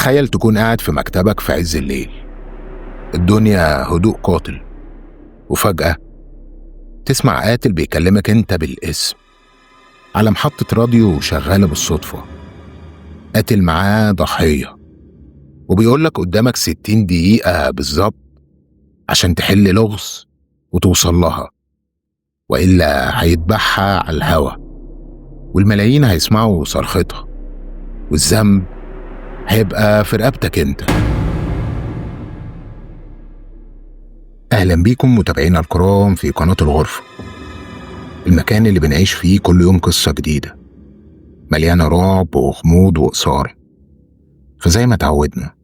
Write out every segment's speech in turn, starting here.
تخيل تكون قاعد في مكتبك في عز الليل، الدنيا هدوء قاتل، وفجأة تسمع قاتل بيكلمك انت بالاسم على محطة راديو شغالة بالصدفة. قاتل معاه ضحية وبيقولك قدامك 60 دقيقة بالظبط عشان تحل لغز وتوصل لها، وإلا هيتبعها على الهوا والملايين هيسمعوا صرختها، والذنب هيبقى في رقبتك انت. أهلا بيكم متابعينا الكرام في قناة الغرفة، المكان اللي بنعيش فيه كل يوم قصة جديدة مليانة رعب وغموض وإثارة. فزي ما تعودنا،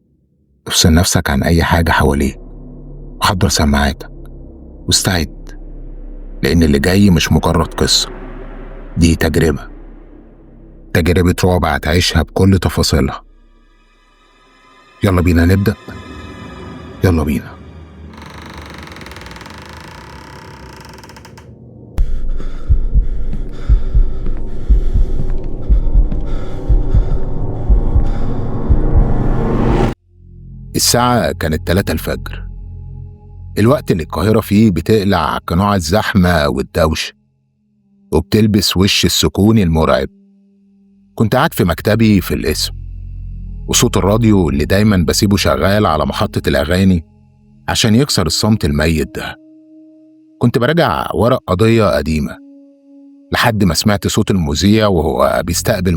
افصل نفسك عن أي حاجة حواليك وحضر سماعاتك واستعد، لأن اللي جاي مش مجرد قصة، دي تجربة رعب هتعيشها بكل تفاصيلها. يلا بينا نبدأ، يلا بينا. الساعة كانت 3 الفجر، الوقت اللي القاهرة فيه بتقلع قناع الزحمة والدوشة وبتلبس وش السكون المرعب. كنت قاعد في مكتبي في القسم، وصوت الراديو اللي دايما بسيبه شغال على محطة الأغاني عشان يكسر الصمت الميت ده. كنت براجع ورق قضية قديمة لحد ما سمعت صوت المذيع وهو بيستقبل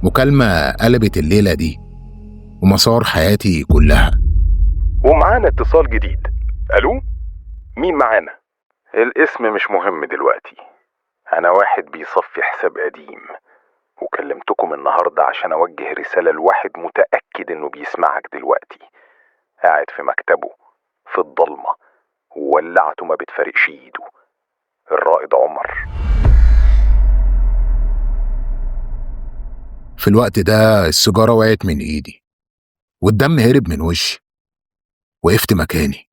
مكالمة قلبت الليلة دي ومسار حياتي كلها. ومعانا اتصال جديد. الو، مين معانا؟ الاسم مش مهم دلوقتي، انا واحد بيصفي حساب قديم، وكلمتكم النهاردة عشان اوجه رسالة لواحد متأكد انه بيسمعك دلوقتي، قاعد في مكتبه في الضلمة وولعته ما بتفرقش ايده. الرائد عمر. في الوقت ده السيجارة وقعت من ايدي والدم هرب من وشي. وقفت مكاني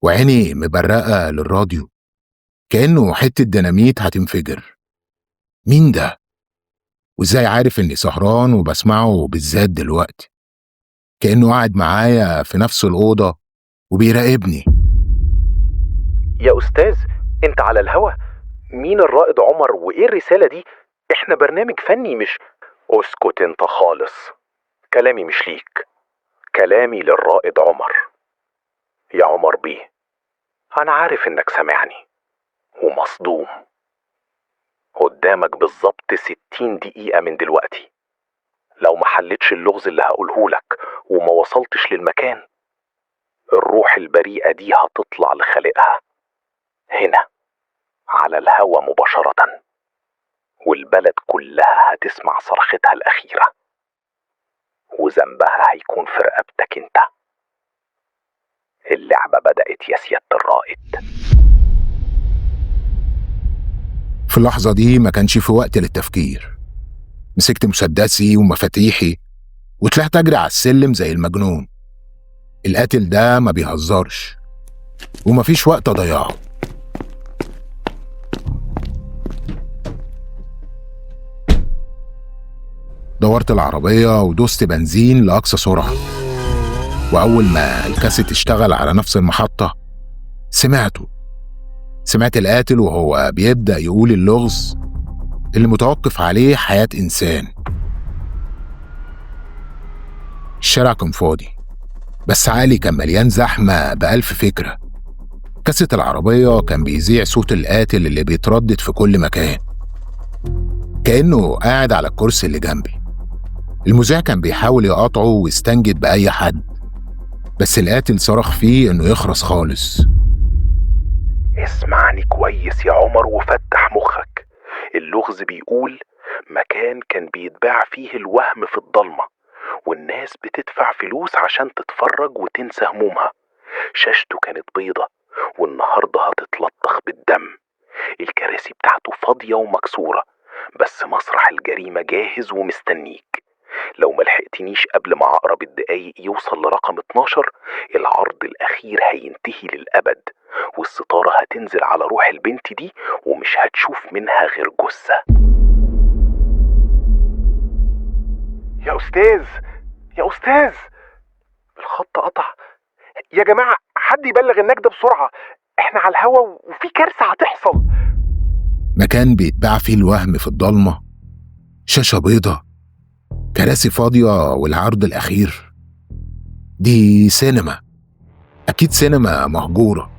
وعيني مبرقة للراديو كأنه حتة ديناميت هتنفجر. مين ده؟ وازاي عارف اني سهران وبسمعه بالذات دلوقتي؟ كأنه قاعد معايا في نفس الأوضة وبيراقبني. يا أستاذ، انت على الهوا. مين الرائد عمر وايه الرسالة دي؟ احنا برنامج فني مش... اسكت انت خالص، كلامي مش ليك، كلامي للرائد عمر. يا عمر بيه، انا عارف انك سامعني ومصدوم. قدامك بالظبط 60 دقيقة من دلوقتي، لو ما حلتش اللغز اللي هقوله لك وما وصلتش للمكان، الروح البريئة دي هتطلع لخالقها هنا على الهوا مباشرة، والبلد كلها هتسمع صرختها الأخيرة، وذنبها هيكون في رقبتك انت. اللعبة بدأت يا سيادة الرائد. في اللحظة دي ما كانش في وقت للتفكير، مسكت مسدسي ومفاتيحي وطلعت أجري على السلم زي المجنون. القاتل ده ما بيهزرش ومفيش وقت أضيعه. دورت العربية ودوست بنزين لأقصى سرعة، وأول ما الكاسيت اشتغل على نفس المحطة سمعت القاتل وهو بيبدأ يقول اللغز اللي متوقف عليه حياة إنسان. الشارع كان فاضي بس عالي كان مليان زحمة بألف فكرة. كاسيت العربية كان بيذيع صوت القاتل اللي بيتردد في كل مكان، كأنه قاعد على الكرسي اللي جنبي. المذيع كان بيحاول يقاطعه ويستنجد بأي حد، بس القاتل صرخ فيه إنه يخرس خالص. اسمعني كويس يا عمر وفتح مخك. اللغز بيقول مكان كان بيتباع فيه الوهم في الضلمة، والناس بتدفع فلوس عشان تتفرج وتنسى همومها. شاشته كانت بيضة والنهاردة هتتلطخ بالدم. الكراسي بتاعته فاضية ومكسورة، بس مسرح الجريمة جاهز ومستنيك. لو ملحقتنيش قبل ما عقرب الدقايق يوصل لرقم 12، العرض الأخير هينتهي للأبد، والستارة هتنزل على روح البنت دي ومش هتشوف منها غير جثة. يا أستاذ، أستاذ! الخط قطع. يا جماعة حد يبلغ النجدة بسرعة، احنا على الهوا وفي كارثة هتحصل. مكان بيتباع فيه الوهم في الضلمة، شاشة بيضة، كراسي فاضية والعرض الأخير. دي سينما، أكيد سينما مهجورة،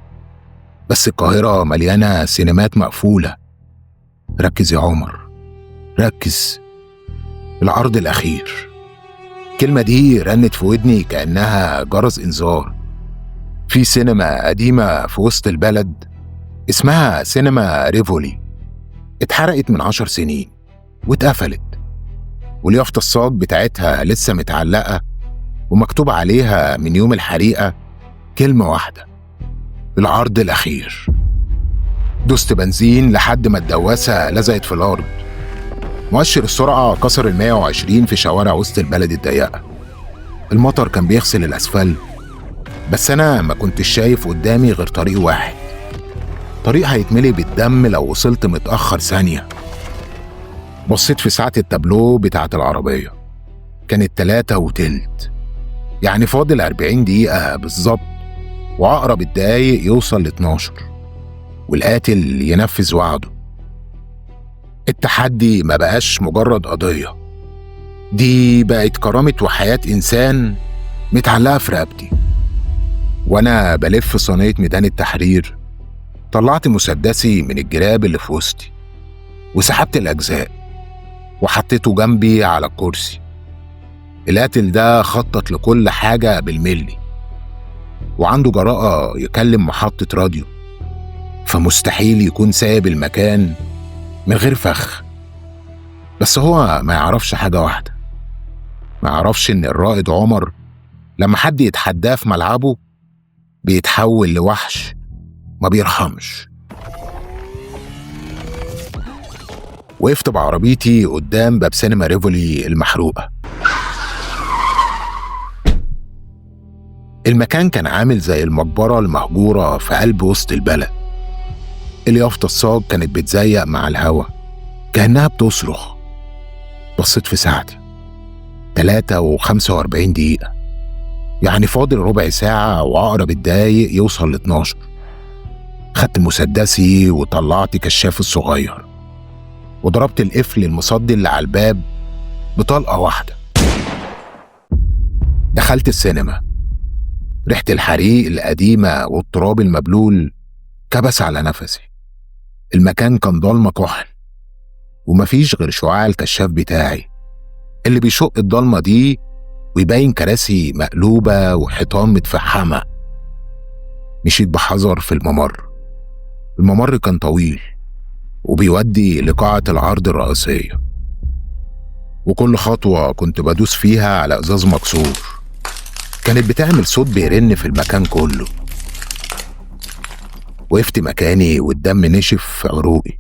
بس القاهرة مليانة سينمات مقفولة. ركز يا عمر، ركز. العرض الأخير، الكلمة دي رنت في ودني كأنها جرس إنذار. في سينما قديمة في وسط البلد اسمها سينما ريفولي، اتحرقت من 10 سنين واتقفلت، واليافطة الصاج بتاعتها لسه متعلقة ومكتوب عليها من يوم الحريقة كلمة واحدة: العرض الأخير. دوست بنزين لحد ما الدواسة لزقت في الأرض. مؤشر السرعة كسر 120 في شوارع وسط البلد الضيقة. المطر كان بيغسل الأسفلت، بس أنا ما كنتش شايف قدامي غير طريق واحد، طريق هيتملي بالدم لو وصلت متأخر ثانية. بصيت في ساعة التابلو بتاعة العربية، كانت 3:03، يعني فاضل 40 دقيقة بالظبط، وأقرب الدقايق يوصل ل12 والقاتل ينفذ وعده. التحدي ما بقاش مجرد قضية، دي بقت كرامة وحياة إنسان متعلقة في رقبتي. وأنا بلف صينية ميدان التحرير، طلعت مسدسي من الجراب اللي في وسطي وسحبت الأجزاء وحطيته جنبي على الكرسي. القاتل ده خطط لكل حاجة بالملي، وعنده جراءة يكلم محطة راديو، فمستحيل يكون سايب المكان من غير فخ. بس هو ما يعرفش حاجة واحدة، ما يعرفش إن الرائد عمر لما حد يتحداه في ملعبه بيتحول لوحش ما بيرحمش. وقفت بعربيتي قدام باب سينما ريفولي المحروقة. المكان كان عامل زي المقبرة المهجورة في قلب وسط البلد. اليافطة الصاج كانت بتزيق مع الهوا كأنها بتصرخ. بصيت في ساعتي، 3:45 دقيقة، يعني فاضل ربع ساعة وأقرب الدقايق يوصل ل12. خدت مسدسي وطلعت كشاف الصغير وضربت القفل المصدي اللي على الباب بطلقة واحدة. دخلت السينما. ريحة الحريق القديمة والتراب المبلول كبس على نفسي. المكان كان ضلمة كحل، ومفيش غير شعاع الكشاف بتاعي اللي بيشق الضلمة دي ويبين كراسي مقلوبة وحيطان متفحمة. مشيت بحذر في الممر. الممر كان طويل وبيودي لقاعة العرض الرئيسية، وكل خطوة كنت بدوس فيها على إزاز مكسور كانت بتعمل صوت بيرن في المكان كله. وقفت مكاني والدم نشف في عروقي.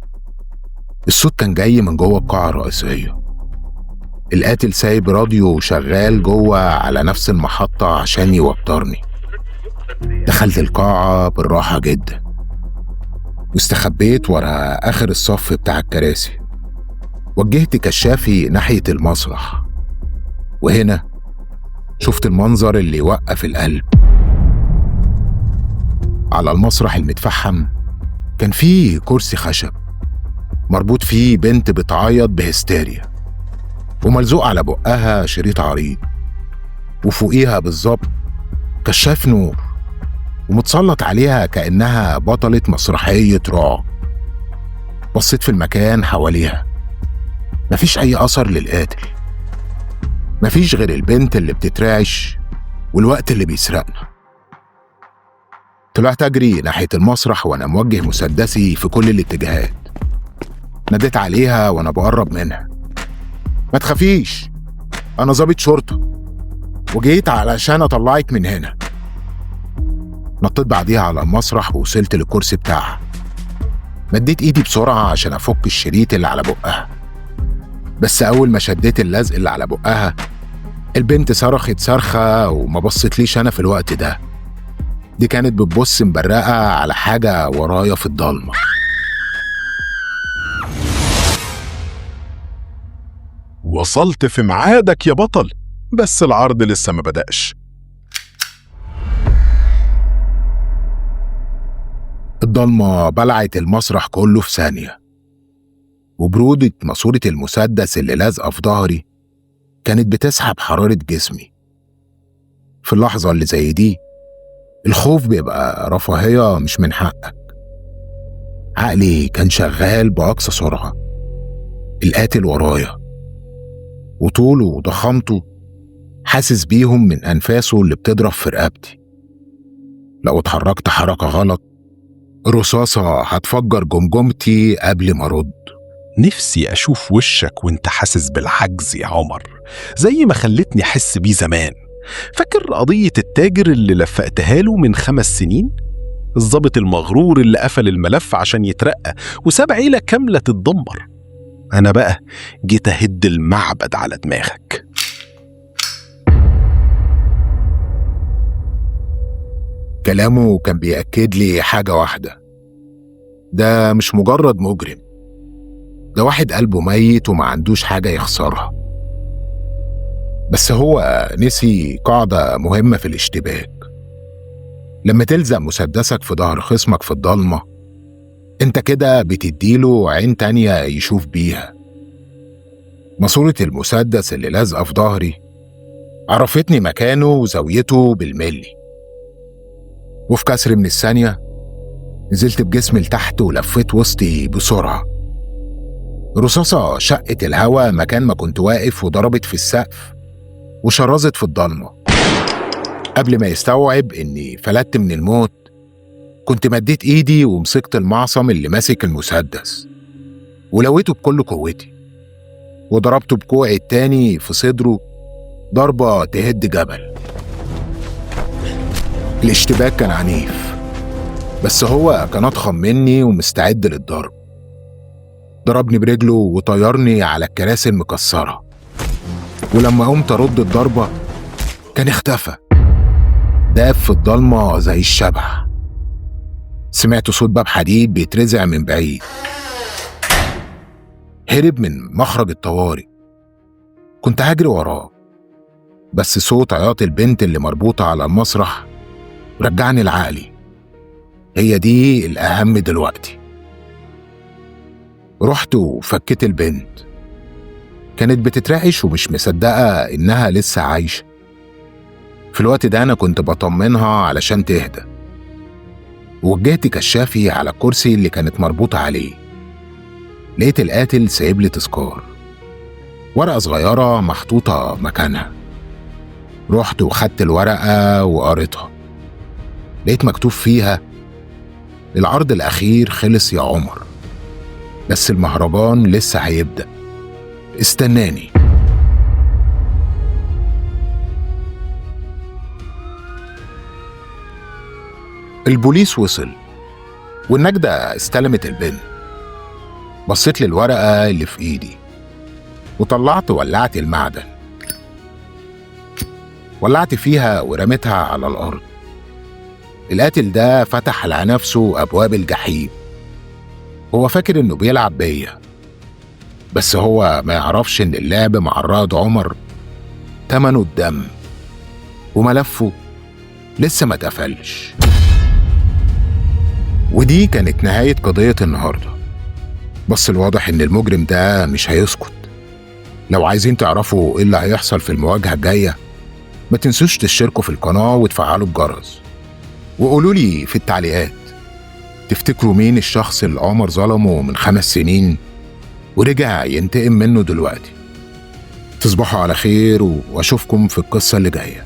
الصوت كان جاي من جوه القاعة الرئيسية. القاتل سايب راديو شغال جوه على نفس المحطة عشان يوترني. دخلت القاعة بالراحة جدا واستخبيت ورا آخر الصف بتاع الكراسي. وجهت كشافي ناحية المسرح، وهنا شفت المنظر اللي يوقف القلب. على المسرح المتفحم كان فيه كرسي خشب مربوط فيه بنت بتعيط بهستيريا، وملزوق على بقها شريط عريض، وفوقيها بالظبط كشاف نور ومتسلط عليها كأنها بطلة مسرحية رعب. بصيت في المكان حواليها، مفيش أي أثر للقاتل، مفيش غير البنت اللي بتترعش والوقت اللي بيسرقنا. طلعت أجري ناحية المسرح وأنا موجه مسدسي في كل الاتجاهات. ناديت عليها وأنا بقرب منها: ما تخافيش، أنا ضابط شرطة وجيت علشان أطلعك من هنا. نطيت بعديها على المسرح ووصلت للكرسي بتاعها. مديت إيدي بسرعة عشان أفك الشريط اللي على بقها، بس أول ما شديت اللزق اللي على بقها البنت صرخت صرخة وما بصتليش أنا في الوقت ده. دي كانت بتبص مبرقة على حاجة ورايا في الضلمة. وصلت في ميعادك يا بطل، بس العرض لسه ما بدأش. الضلمة بلعت المسرح كله في ثانية، وبرودة ماسورة المسدس اللي لازقة في ظهري كانت بتسحب حرارة جسمي. في اللحظة اللي زي دي الخوف بيبقى رفاهية مش من حقك. عقلي كان شغال بأقصى سرعة، القاتل ورايا وطوله وضخامته حاسس بيهم من أنفاسه اللي بتضرب في رقبتي. لو اتحركت حركة غلط الرصاصة هتفجر جمجمتي قبل ما أرد. نفسي أشوف وشك وانت حاسس بالعجز يا عمر، زي ما خلتني أحس بيه زمان. فاكر قضية التاجر اللي لفقتها له من 5 سنين؟ الضابط المغرور اللي قفل الملف عشان يترقى وساب عيلة كاملة تتدمر. أنا بقى جيت أهد المعبد على دماغك. كلامه كان بيأكد لي حاجة واحدة، ده مش مجرد مجرم، ده واحد قلبه ميت وما عندوش حاجة يخسرها. بس هو نسي قاعدة مهمة في الاشتباك. لما تلزق مسدسك في ظهر خصمك في الضلمة انت كده بتديله عين تانية يشوف بيها. ماسورة المسدس اللي لازقة في ظهري عرفتني مكانه وزاويته بالملي، وفي كسر من الثانية نزلت بجسمي لتحت ولفيت وسطي بسرعة. رصاصة شقت الهوا مكان ما كنت واقف وضربت في السقف وشرزت في الضلمة. قبل ما يستوعب إني فلتت من الموت كنت مديت إيدي ومسكت المعصم اللي ماسك المسدس ولويته بكل قوتي وضربته بكوعي التاني في صدره ضربة تهد جبل. الاشتباك كان عنيف بس هو كان أضخم مني ومستعد للضرب. ضربني برجله وطيرني على الكراسي المكسرة، ولما قمت أرد الضربة كان اختفى، داب في الضلمة زي الشبح. سمعت صوت باب حديد بيترزع من بعيد، هرب من مخرج الطوارئ. كنت هجري وراه بس صوت عياط البنت اللي مربوطة على المسرح رجعني لعقلي، هي دي الأهم دلوقتي. رحت وفكيت البنت، كانت بتترعش ومش مصدقة إنها لسه عايشة. في الوقت ده أنا كنت بطمنها علشان تهدى، ووجهت كشافي على الكرسي اللي كانت مربوطة عليه. لقيت القاتل سايب لي تذكار، ورقة صغيرة محطوطة مكانها. رحت وخدت الورقة وقريتها، لقيت مكتوب فيها: العرض الأخير خلص يا عمر، بس المهرجان لسه هيبدأ، استناني. البوليس وصل والنجدة استلمت البنت. بصيت للورقة اللي في ايدي وطلعت ولعت المعدن، ولعت فيها ورميتها على الأرض. القاتل ده فتح على نفسه أبواب الجحيم. هو فاكر إنه بيلعب بيا، بس هو ما يعرفش إن اللعب مع الرائد عمر تمنه الدم، وملفه لسه ما اتقفلش. ودي كانت نهاية قضية النهاردة، بس الواضح إن المجرم ده مش هيسكت. لو عايزين تعرفوا إيه اللي هيحصل في المواجهة الجاية ما تنسوش تشتركوا في القناة وتفعلوا الجرس، وقولوا لي في التعليقات تفتكروا مين الشخص اللي عمر ظلمه من 5 سنين ورجع ينتقم منه دلوقتي. تصبحوا على خير واشوفكم في القصة اللي جاية.